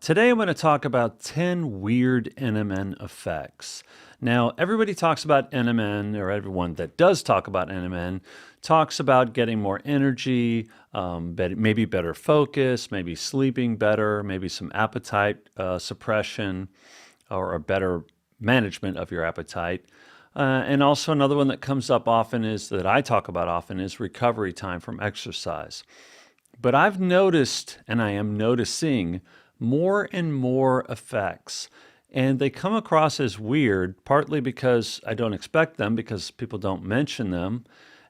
Today, I'm going to talk about 10 weird NMN effects. Now, everybody talks about NMN, or everyone that does talk about NMN talks about getting more energy, maybe better focus, maybe sleeping better, maybe some appetite suppression, or a better management of your appetite. And also, another one that comes up often is that I talk about often is recovery time from exercise. But I've noticed, and I am noticing, more and more effects. And they come across as weird, partly because I don't expect them, because people don't mention them.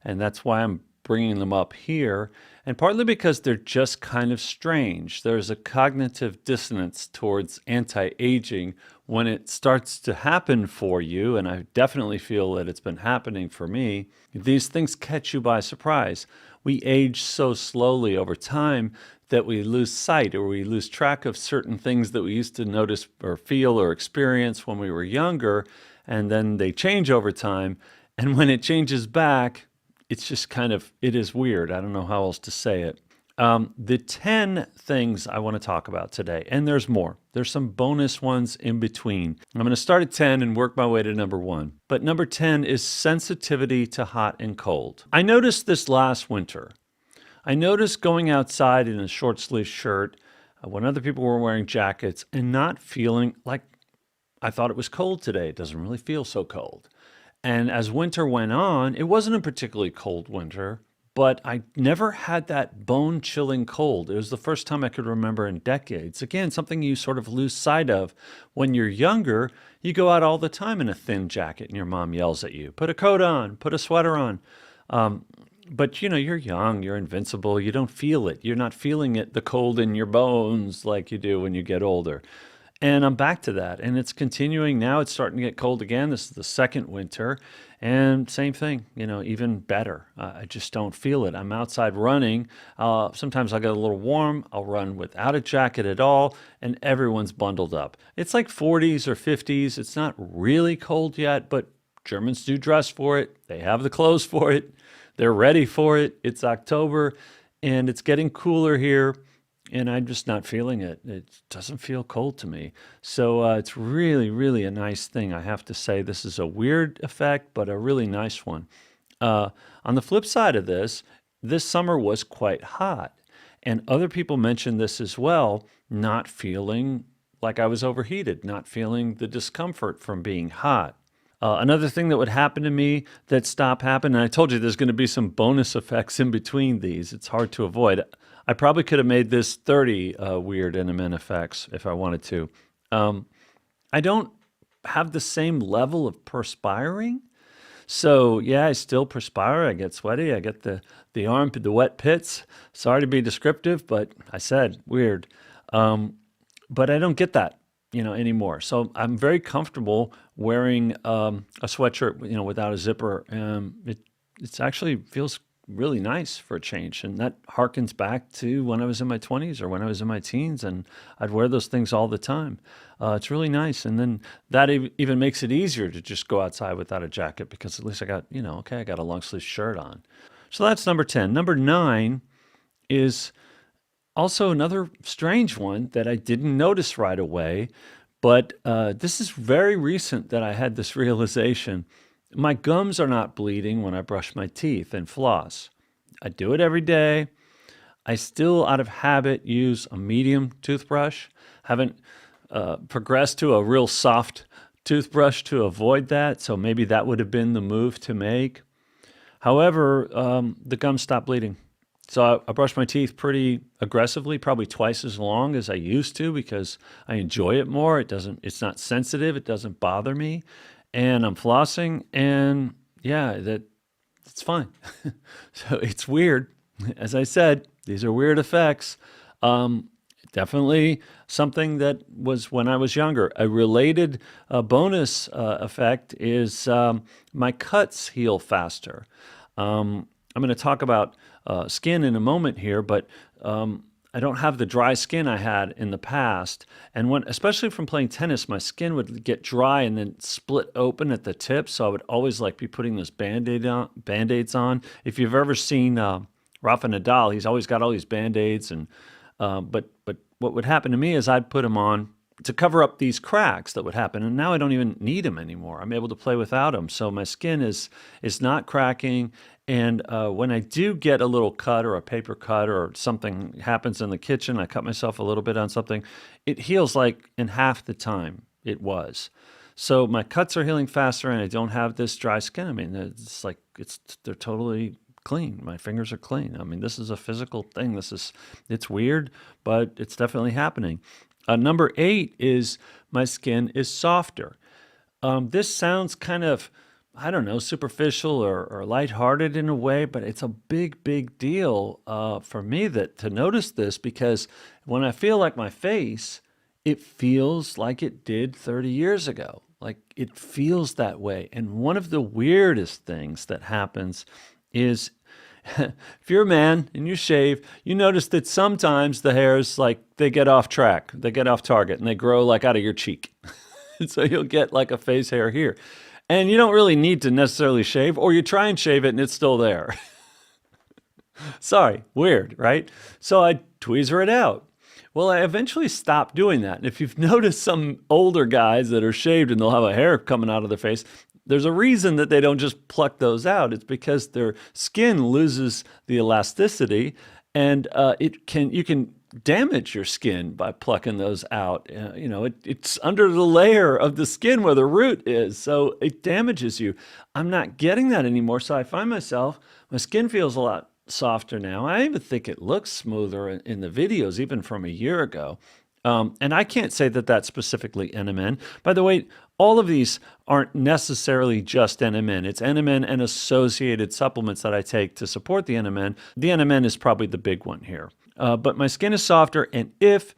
And that's why I'm bringing them up here. And partly because they're just kind of strange. There's a cognitive dissonance towards anti-aging when it starts to happen for you. And I definitely feel that it's been happening for me. These things catch you by surprise. We age so slowly over time that we lose sight or we lose track of certain things that we used to notice or feel or experience when we were younger, and then they change over time. And when it changes back, it's just it is weird. I don't know how else to say it. The 10 things I want to talk about today, and there's more. There's some bonus ones in between. I'm going to start at 10 and work my way to number 1. But number 10 is sensitivity to hot and cold. I noticed this last winter. I noticed going outside in a short sleeve shirt when other people were wearing jackets and not feeling like I thought it was cold today. It doesn't really feel so cold. And as winter went on, it wasn't a particularly cold winter, but I never had that bone-chilling cold. It was the first time I could remember in decades. Again, something you sort of lose sight of. When you're younger, you go out all the time in a thin jacket and your mom yells at you, put a coat on, put a sweater on. But you're young, you're invincible, you don't feel it. You're not feeling it, the cold in your bones like you do when you get older. And I'm back to that, and it's continuing now. It's starting to get cold again. This is the second winter, and same thing, even better. I just don't feel it. I'm outside running. Sometimes I'll get a little warm. I'll run without a jacket at all, and everyone's bundled up. It's like 40s or 50s. It's not really cold yet, but Germans do dress for it. They have the clothes for it. They're ready for it. It's October, and it's getting cooler here. And I'm just not feeling it. It doesn't feel cold to me. So it's really, really a nice thing. I have to say this is a weird effect, but a really nice one. On the flip side of this summer was quite hot. And other people mentioned this as well, not feeling like I was overheated, not feeling the discomfort from being hot. Another thing that would happen to me that stopped happening, and I told you there's going to be some bonus effects in between these. It's hard to avoid. I probably could have made this 30 weird NMN effects if I wanted to. I don't have the same level of perspiring. So yeah, I still perspire. I get sweaty. I get the wet pits. Sorry to be descriptive, but I said weird. But I don't get that, anymore. So I'm very comfortable wearing a sweatshirt, without a zipper. It's actually feels really nice for a change. And that harkens back to when I was in my 20s or when I was in my teens, and I'd wear those things all the time. It's really nice. And then that even makes it easier to just go outside without a jacket, because at least I got, I got a long sleeve shirt on. So that's number 10. Number 9 is also another strange one that I didn't notice right away, but this is very recent that I had this realization. My gums are not bleeding when I brush my teeth and floss. I do it every day. I still, out of habit, use a medium toothbrush. Haven't progressed to a real soft toothbrush to avoid that, so maybe that would have been the move to make. However, the gums stopped bleeding. So I brush my teeth pretty aggressively, probably twice as long as I used to, because I enjoy it more. It's not sensitive. It doesn't bother me. And I'm flossing, and yeah, it's fine. So it's weird. As I said, these are weird effects. Definitely something that was when I was younger. A related bonus effect is my cuts heal faster. I'm going to talk about skin in a moment here, but I don't have the dry skin I had in the past. And especially from playing tennis, my skin would get dry and then split open at the tip. So I would always be putting those Band-Aids on. If you've ever seen Rafa Nadal, he's always got all these Band-Aids. And but what would happen to me is I'd put them on to cover up these cracks that would happen, and now I don't even need them anymore. I'm able to play without them, so my skin is not cracking. And when I do get a little cut or a paper cut or something happens in the kitchen, I cut myself a little bit on something, it heals like in half the time it was. So my cuts are healing faster, and I don't have this dry skin. I mean, it's like they're totally clean. My fingers are clean. I mean, this is a physical thing. It's weird, but it's definitely happening. Number 8 is my skin is softer. This sounds kind of, I don't know, superficial or lighthearted in a way, but it's a big, big deal for me to notice this, because when I feel like my face, it feels like it did 30 years ago. Like it feels that way. And one of the weirdest things that happens is if you're a man and you shave, you notice that sometimes the hairs, like, they get off track, they get off target, and they grow like out of your cheek. So you'll get like a face hair here. And you don't really need to necessarily shave, or you try and shave it and it's still there. Sorry, weird, right? So I tweezer it out. Well, I eventually stopped doing that. And if you've noticed some older guys that are shaved and they'll have a hair coming out of their face, there's a reason that they don't just pluck those out. It's because their skin loses the elasticity, and you can damage your skin by plucking those out. It's under the layer of the skin where the root is, so it damages you. I'm not getting that anymore, so I find my skin feels a lot softer now. I even think it looks smoother in the videos, even from a year ago. And I can't say that that's specifically NMN. By the way, all of these aren't necessarily just NMN. It's NMN and associated supplements that I take to support the NMN. The NMN is probably the big one here. But my skin is softer, and if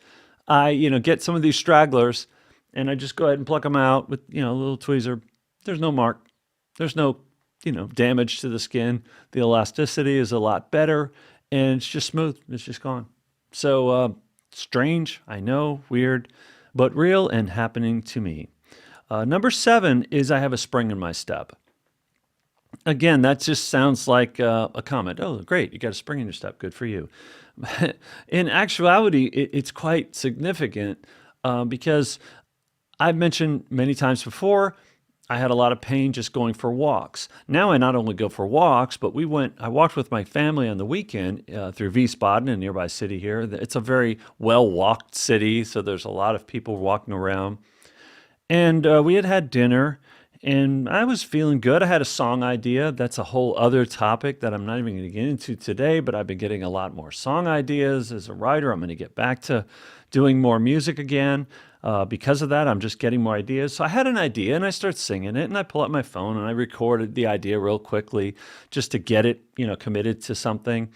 I, get some of these stragglers and I just go ahead and pluck them out with, a little tweezer, there's no mark. There's no, damage to the skin. The elasticity is a lot better, and it's just smooth. It's just gone. So, strange, I know, weird, but real and happening to me. Number 7 is I have a spring in my step. Again, that just sounds like a comment. Oh, great, you got a spring in your step. Good for you. In actuality, it's quite significant because I've mentioned many times before, I had a lot of pain just going for walks. Now I not only go for walks, but I walked with my family on the weekend through Wiesbaden, a nearby city here. It's a very well-walked city, so there's a lot of people walking around. And we had dinner, and I was feeling good. I had a song idea. That's a whole other topic that I'm not even going to get into today, but I've been getting a lot more song ideas as a writer. I'm going to get back to doing more music again. Because of that, I'm just getting more ideas. So I had an idea, and I start singing it, and I pull out my phone, and I recorded the idea real quickly just to get it, committed to something.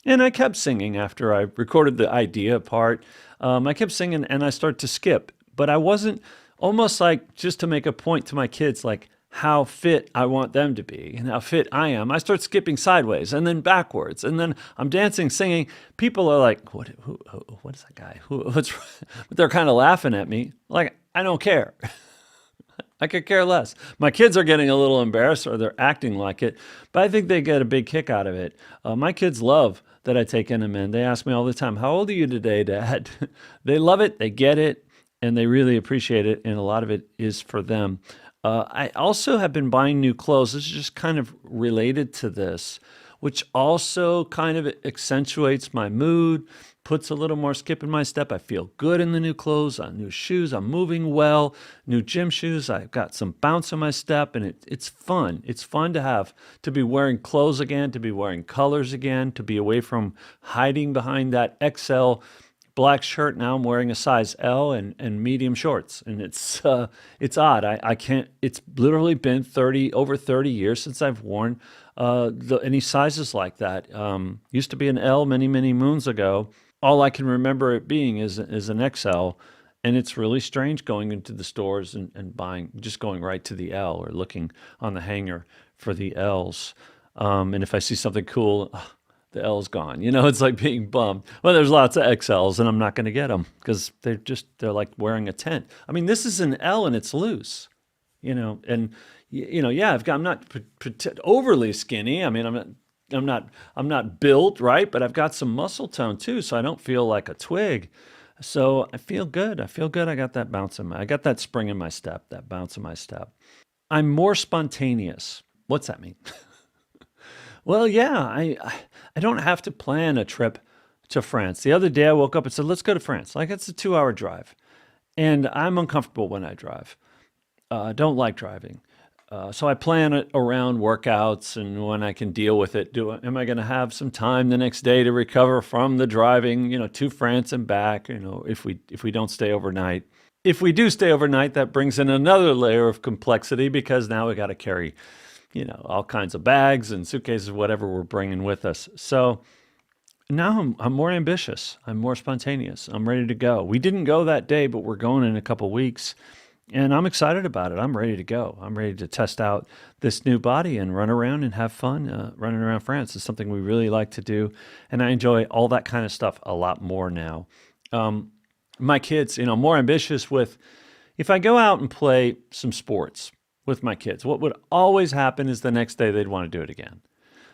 And I kept singing after I recorded the idea part. I kept singing, and I started to skip. But I wasn't, almost like just to make a point to my kids, like how fit I want them to be and how fit I am. I start skipping sideways and then backwards, and then I'm dancing, singing. People are like, what is that guy? But they're kind of laughing at me. Like, I don't care. I could care less. My kids are getting a little embarrassed, or they're acting like it, but I think they get a big kick out of it. My kids love that I take NMN. They ask me all the time, how old are you today, Dad? They love it. They get it. And they really appreciate it, and a lot of it is for them. I also have been buying new clothes. This is just kind of related to this, which also kind of accentuates my mood, puts a little more skip in my step. I feel good in the new clothes, new shoes. I'm moving well, new gym shoes. I've got some bounce in my step, and it's fun. It's fun to be wearing clothes again, to be wearing colors again, to be away from hiding behind that XL black shirt. Now I'm wearing a size L and medium shorts, and it's odd. I can't. It's literally been over 30 years since I've worn any sizes like that. Used to be an L many moons ago. All I can remember it being is an XL, and it's really strange going into the stores and buying, just going right to the L or looking on the hanger for the Ls. And if I see something cool, the L's gone. It's like being bummed. Well, there's lots of XLs, and I'm not going to get them because they're like wearing a tent. I mean, this is an L and it's loose, and yeah, I'm not overly skinny. I mean, I'm not built right, but I've got some muscle tone too, so I don't feel like a twig. So I feel good. I feel good. I got that bounce in I got that spring in my step, that bounce in my step. I'm more spontaneous. What's that mean? Well, yeah, I don't have to plan a trip to France. The other day I woke up and said, let's go to France. Like it's a 2 hour drive. And I'm uncomfortable when I drive. Don't like driving. So I plan it around workouts and when I can deal with it. Am I going to have some time the next day to recover from the driving, to France and back? If we don't stay overnight. If we do stay overnight, that brings in another layer of complexity because now we got to carry, all kinds of bags and suitcases, whatever we're bringing with us. So now I'm more ambitious. I'm more spontaneous. I'm ready to go. We didn't go that day, but we're going in a couple weeks. And I'm excited about it. I'm ready to go. I'm ready to test out this new body and run around and have fun. Running around France is something we really like to do. And I enjoy all that kind of stuff a lot more now. My kids, more ambitious with, if I go out and play some sports with my kids, what would always happen is the next day they'd want to do it again.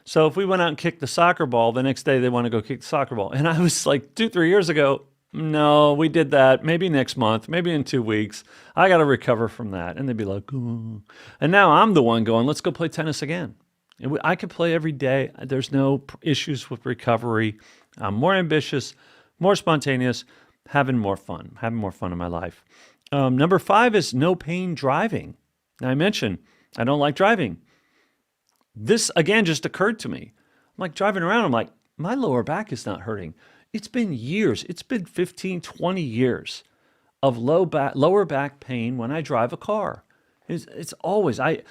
So if we went out and kicked the soccer ball, the next day they want to go kick the soccer ball. And I was like 2, 3 years ago, no, we did that. Maybe next month, maybe in 2 weeks. I got to recover from that. And they'd be like, ooh. And now I'm the one going, let's go play tennis again. I could play every day. There's no issues with recovery. I'm more ambitious, more spontaneous, having more fun in my life. Number 5 is no pain driving. Now I mentioned I don't like driving. This again just occurred to me. I'm like driving around. I'm like, my lower back is not hurting. It's been years. It's been 15, 20 years of lower back pain when I drive a car. It's always, I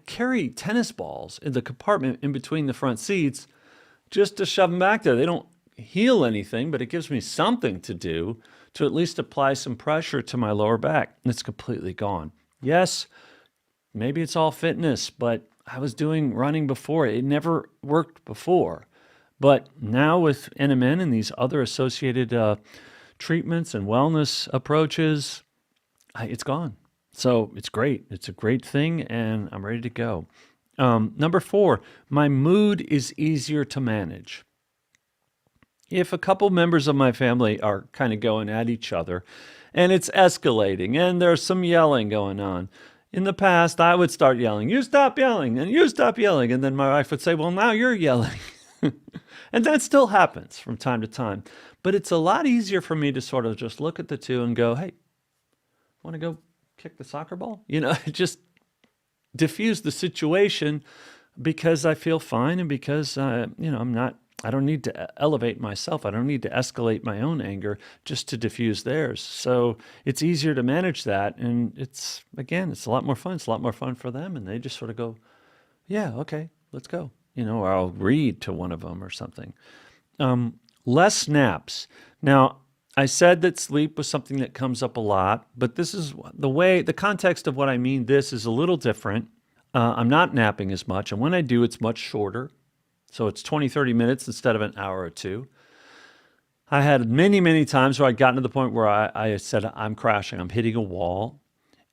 carry tennis balls in the compartment in between the front seats just to shove them back there. They don't heal anything, but it gives me something to do to at least apply some pressure to my lower back. And it's completely gone. Yes, maybe it's all fitness, but I was doing running before. It never worked before. But now with NMN and these other associated treatments and wellness approaches, it's gone. So it's great. It's a great thing, and I'm ready to go. Number 4, my mood is easier to manage. If a couple members of my family are kind of going at each other and it's escalating and there's some yelling going on, in the past, I would start yelling, you stop yelling, and you stop yelling. And then my wife would say, well, now you're yelling. And that still happens from time to time. But it's a lot easier for me to sort of just look at the two and go, hey, want to go kick the soccer ball? Just diffuse the situation because I feel fine and because, I don't need to elevate myself. I don't need to escalate my own anger just to diffuse theirs. So it's easier to manage that. And it's a lot more fun. It's a lot more fun for them. And they just sort of go, yeah, okay, let's go. Or I'll read to one of them or something. Less naps. Now, I said that sleep was something that comes up a lot, but this is the context of what I mean. This is a little different. I'm not napping as much. And when I do, it's much shorter. So it's 20, 30 minutes instead of an hour or two. I had many, many times where I'd gotten to the point where I said, I'm crashing, I'm hitting a wall,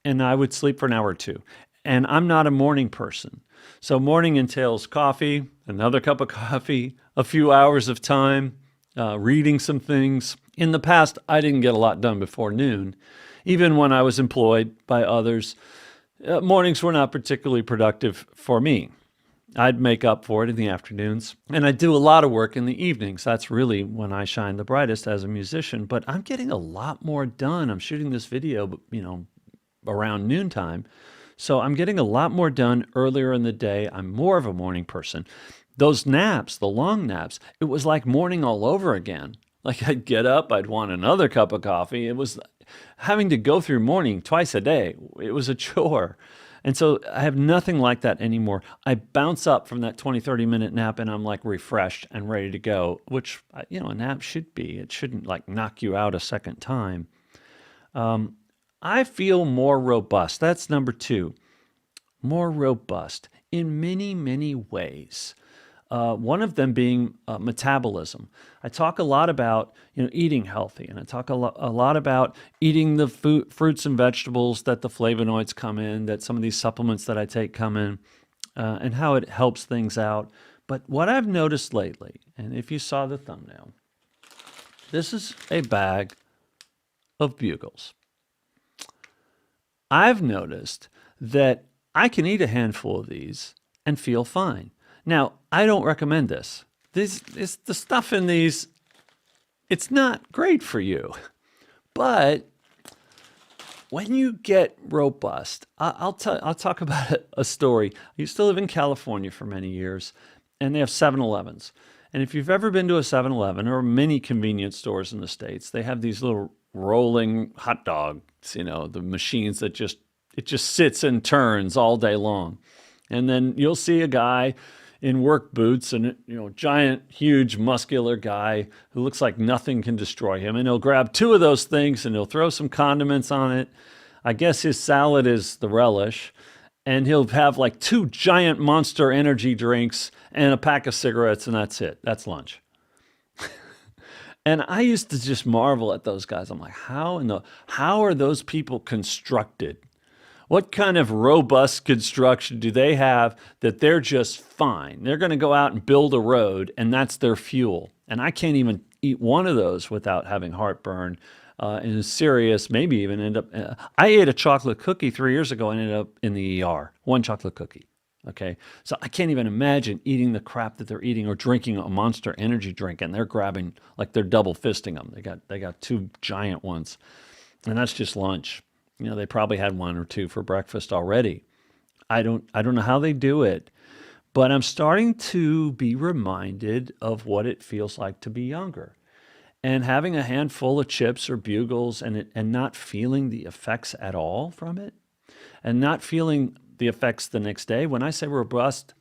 and I would sleep for an hour or two. And I'm not a morning person. So morning entails coffee, another cup of coffee, a few hours of time, reading some things. In the past, I didn't get a lot done before noon. Even when I was employed by others, mornings were not particularly productive for me. I'd make up for it in the afternoons, and I do a lot of work in the evenings. That's really when I shine the brightest as a musician, but I'm getting a lot more done. I'm shooting this video, around noontime. So I'm getting a lot more done earlier in the day. I'm more of a morning person. Those naps, the long naps, it was like morning all over again. Like I'd get up, I'd want another cup of coffee. It was having to go through morning twice a day. It was a chore. And so I have nothing like that anymore. I bounce up from that 20, 30-minute nap and I'm like refreshed and ready to go, which, a nap should be. It shouldn't like knock you out a second time. I feel more robust. That's number 2. More robust in many, many ways. One of them being metabolism. I talk a lot about eating healthy, and I talk a lot about eating the fruits and vegetables that the flavonoids come in, that some of these supplements that I take come in, and how it helps things out. But what I've noticed lately, and if you saw the thumbnail, This is a bag of bugles. I've noticed that I can eat a handful of these and feel fine. Now, I don't recommend this. The stuff in these, it's not great for you. But when you get robust, I'll talk about a story. I used to live in California for many years, and they have 7-Elevens. And if you've ever been to a 7-Eleven or many convenience stores in the States, they have these little rolling hot dogs, the machines that it just sits and turns all day long. And then you'll see a guy in work boots and giant, huge, muscular guy who looks like nothing can destroy him. And he'll grab two of those things and he'll throw some condiments on it. I guess his salad is the relish. And he'll have like two giant Monster energy drinks and a pack of cigarettes, and that's it. That's lunch. And I used to just marvel at those guys. I'm like, how are those people constructed? What kind of robust construction do they have that they're just fine? They're going to go out and build a road, and that's their fuel. And I can't even eat one of those without having heartburn and serious, maybe even end up. I ate a chocolate cookie 3 years ago and ended up in the ER. One chocolate cookie. Okay. So I can't even imagine eating the crap that they're eating or drinking a Monster energy drink, and they're grabbing, like they're double fisting them. They got two giant ones, and that's just lunch. They probably had one or two for breakfast already. I don't know how they do it, but I'm starting to be reminded of what it feels like to be younger. And having a handful of chips or bugles and not feeling the effects at all from it, and not feeling the effects the next day. When I say robust,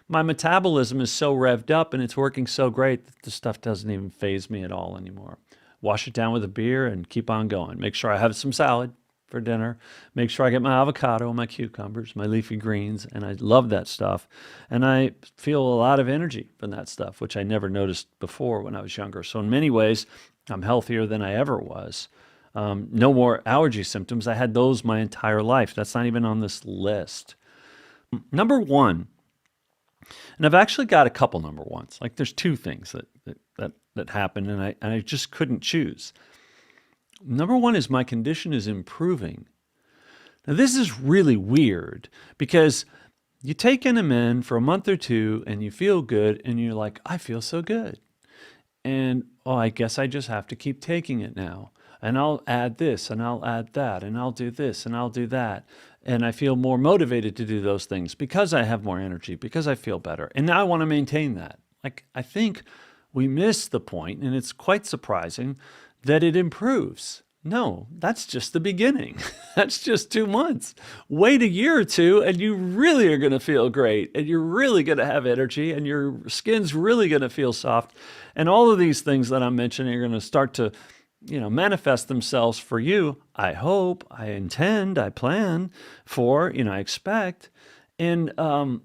my metabolism is so revved up and it's working so great that the stuff doesn't even faze me at all anymore. Wash it down with a beer and keep on going. Make sure I have some salad for dinner. Make sure I get my avocado, my cucumbers, my leafy greens, and I love that stuff. And I feel a lot of energy from that stuff, which I never noticed before when I was younger. So in many ways, I'm healthier than I ever was. No more allergy symptoms. I had those my entire life. That's not even on this list. Number one, and I've actually got a couple number ones. Like there's two things that happened, and I just couldn't choose. Number one is my condition is improving. Now this is really weird because you take NMN for a month or two and you feel good, and you're like, I feel so good. And I guess I just have to keep taking it now. And I'll add this, and I'll add that, and I'll do this, and I'll do that. And I feel more motivated to do those things because I have more energy, because I feel better. And now I want to maintain that. Like, I think we miss the point, and it's quite surprising, that it improves. No, that's just the beginning. That's just 2 months. Wait a year or two, and you really are going to feel great, and you're really going to have energy, and your skin's really going to feel soft. And all of these things that I'm mentioning are going to start to manifest themselves for you. I hope, I intend, I plan for, I expect. And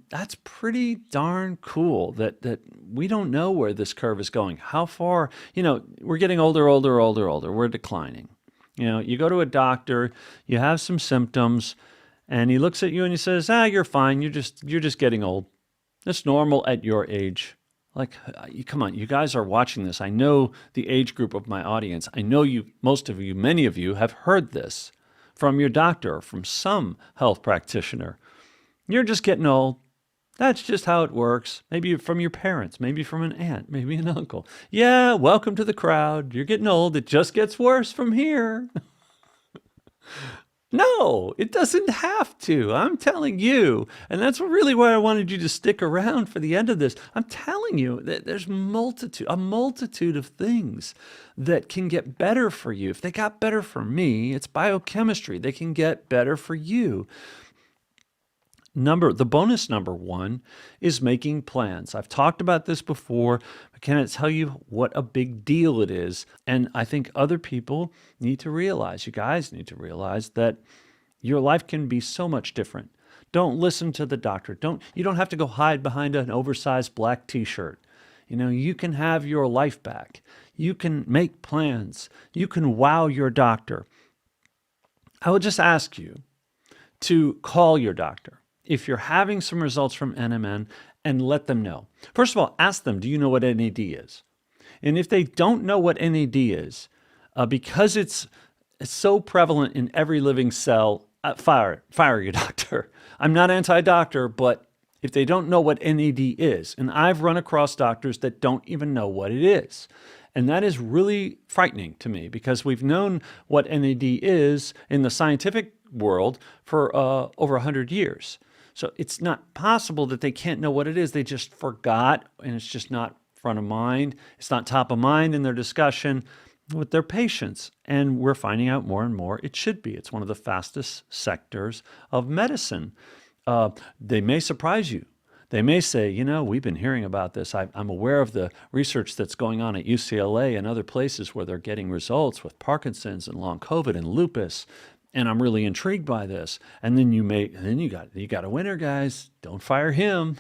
that's pretty darn cool that we don't know where this curve is going. How far, we're getting older. We're declining. You go to a doctor, you have some symptoms, and he looks at you and he says, you're fine. You're just getting old. It's normal at your age. Like, come on, you guys are watching this. I know the age group of my audience. I know many of you have heard this from your doctor or from some health practitioner. You're just getting old. That's just how it works. Maybe from your parents, maybe from an aunt, maybe an uncle. Yeah, welcome to the crowd. You're getting old. It just gets worse from here. No, it doesn't have to. I'm telling you. And that's really why I wanted you to stick around for the end of this. I'm telling you that there's a multitude of things that can get better for you. If they got better for me, it's biochemistry. They can get better for you. The bonus number one is making plans. I've talked about this before, but can I tell you what a big deal it is? And I think other people need to realize, you guys need to realize that your life can be so much different. Don't listen to the doctor. You don't have to go hide behind an oversized black t-shirt. You can have your life back. You can make plans. You can wow your doctor. I would just ask you to call your doctor if you're having some results from NMN and let them know. First of all, ask them, do you know what NAD is? And if they don't know what NAD is, because it's so prevalent in every living cell, fire your doctor. I'm not anti-doctor, but if they don't know what NAD is, and I've run across doctors that don't even know what it is. And that is really frightening to me because we've known what NAD is in the scientific world for over 100 years. So it's not possible that they can't know what it is. They just forgot, and it's just not front of mind. It's not top of mind in their discussion with their patients. And we're finding out more and more it should be. It's one of the fastest sectors of medicine. They may surprise you. They may say, we've been hearing about this. I'm aware of the research that's going on at UCLA and other places where they're getting results with Parkinson's and long COVID and lupus, and I'm really intrigued by this. And then you got a winner, guys. Don't fire him.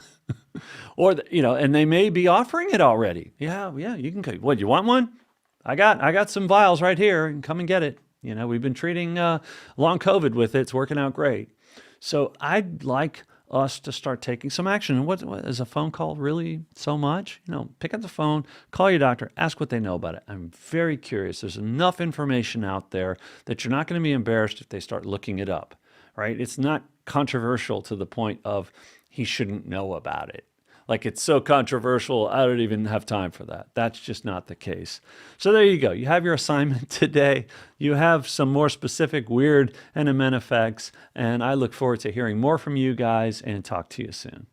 Or and they may be offering it already. Yeah, you can. What, you want one? I got some vials right here, and come and get it. We've been treating long COVID with it. It's working out great. So I'd like us to start taking some action. And what is a phone call really so much? Pick up the phone, call your doctor, ask what they know about it. I'm very curious. There's enough information out there that you're not going to be embarrassed if they start looking it up, right? It's not controversial to the point of he shouldn't know about it. Like, it's so controversial, I don't even have time for that. That's just not the case. So there you go. You have your assignment today. You have some more specific weird NMN effects, and I look forward to hearing more from you guys and talk to you soon.